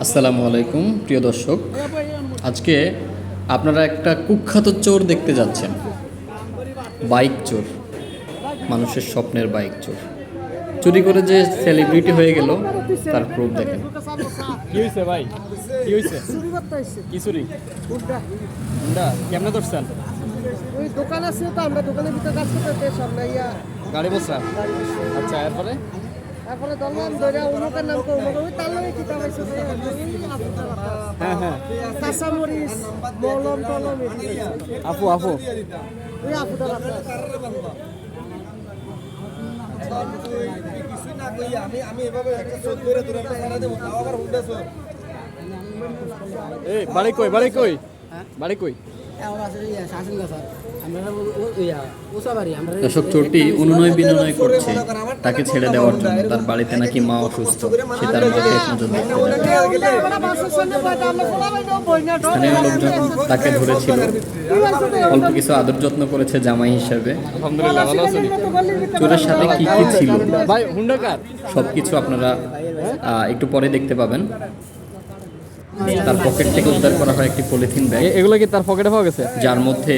আসসালামু আলাইকুম প্রিয় দর্শক, আজকে আপনারা একটা কুখ্যাত চোর দেখতে যাচ্ছেন। বাইক চোর, মানুষের স্বপ্নের বাইক চোর। চুরি করে যে সেলিব্রিটি হয়ে গেল তার প্রুফ দেখেন। কি হয়েছে ভাই? কি হয়েছে? কি চুরি? হুন্ডা কেমনে ধরছেন? ওই দোকান আছে তো, আমরা দোকানের ভিতরে কাজ করতে সামনে ইয়া গাড়ি বসরা। আচ্ছা, এরপরে তারপরে ধরলাম ধরে অমুকের নাম অমুক, ওই তার লগে কিতাব আছে হ্যাঁ হ্যাঁ কাঁচামরিচ মলম টলম আপু আপু ওই আপুটা রাখা এই বাড়ি কই? বাড়ি কই? বাড়ি কই? দর্শক, চোরটি অনুনয় বিনয় করছে তাকে ছেড়ে দেওয়ার জন্য। তার বাড়িতে নাকি মা অসুস্থ, সে তার মাকে এক নজর দেখতে যায়। স্থানীয় লোকজন তাকে ধরেছিল, অল্প কিছু আদর যত্ন করেছে জামাই হিসেবে। আলহামদুলিল্লাহ, ভালো আছেন? চোরের সাথে কি কি ছিল ভাই হুন্ডা কার? সবকিছু আপনারা একটু পরে দেখতে পাবেন। তার পকেট থেকে উদ্ধার করা হয় একটি পলিথিন ব্যাগ, এগুলো কি তার পকেটে পাওয়া গেছে? যার মধ্যে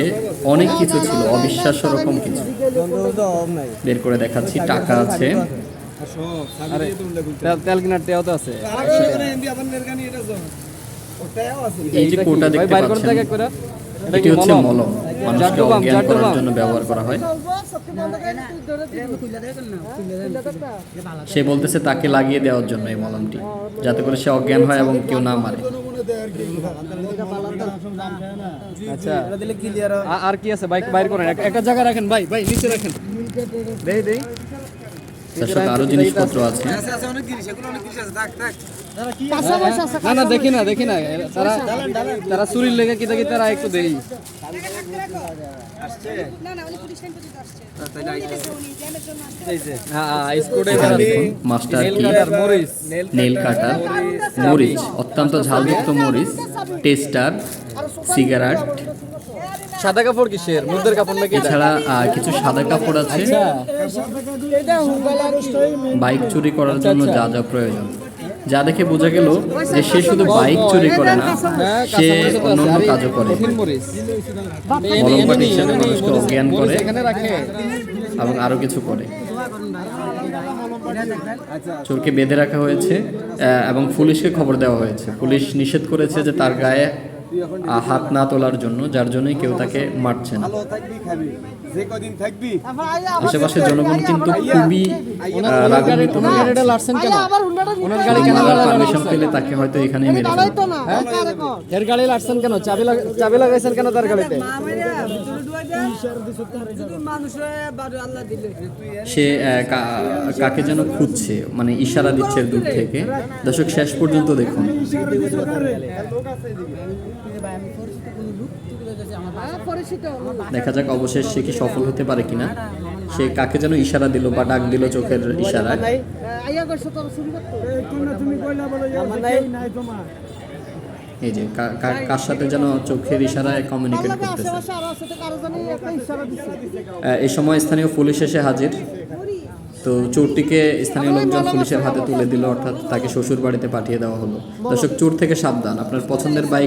অনেক কিছু ছিল, অবিশ্বাস্য রকম কিছু। বের করে দেখাচ্ছি, টাকা আছে, আরে তেল কিনার তেও তো আছে। এই যে কোটা দেখতে বাইর করতে পাচ্ছেন, এক করে। এটি হচ্ছে মলম, মানুষকে অজ্ঞান করার জন্য ব্যবহার করা হয়। সে বলতেছে তাকে লাগিয়ে দেওয়ার জন্য এই মলমটি, যাতে করে সে অজ্ঞান হয় এবং কেউ না মারে। আচ্ছা, আর কি আছে? বাইক বাইর করেন, একটা জায়গা রাখেন ভাই, ভাই নিচে রাখেন। দেই দেই তার সাথে আরো জিনিসপত্র আছে। না না, দেখি না দেখি না, তারা চুরির লেগে কিতা কি তারা একটু দেই। এখানে দেখুন মাস্টার কি, নেল কাটার, মরিচ, অত্যন্ত ঝালযুক্ত মরিচ, টেস্টার, সিগারেট, সাদা কাপড় কিসের? মুদ্দের কাপড় নাকি? এছাড়া কিছু সাদা কাপড় আছে। বাইক চুরি করার জন্য যা যা প্রয়োজন, যা দেখে বোঝা গেল যে সে শুধু বাইক চুরি করে না, সে অন্যান্য কাজও করে। মলমপাটি হিসেবে মানুষকে অজ্ঞান করে এখানে রাখে এবং আরো কিছু করে। চোরকে বেঁধে রাখা হয়েছে এবং পুলিশকে খবর দেওয়া হয়েছে। পুলিশ নিষেধ করেছে যে তার গায়ে হাত না তোলার জন্য, যার জন্যই কেউ তাকে মারছে না। আশেপাশের জনগণ কিন্তু খুবই রাগান্বিত হয়ে আছে। ওনারা পারমিশন পেলে তাকে হয়তো এখানেই মেরে ফেলবে। এর গাড়ি লাটছেন কেন? চাবি লাগাইছেন কেন তার গাড়িতে? সে কাকে যেন খুঁজছে, মানে ইশারা দিচ্ছে দূর থেকে। দর্শক, শেষ পর্যন্ত দেখুন। দেখা যাক অবশেষ সে কি সফল হতে পারে কিনা। সে কাকে যেন ইশারা দিল বা ডাক দিল চোখের ইশারায়। এই যে কার সাথে যেন চোখের ইশারায় কমিউনিকেট করতেছে। এই সময় স্থানীয় পুলিশ এসে হাজির। তো চোরটিকে স্থানীয় লোকজন পুলিশের হাতে তুলে দিল, অর্থাৎ তাকে শ্বশুর বাড়িতে পাঠিয়ে দেওয়া হলো। দর্শক, চোর থেকে সাবধান। আপনার পছন্দের বাইক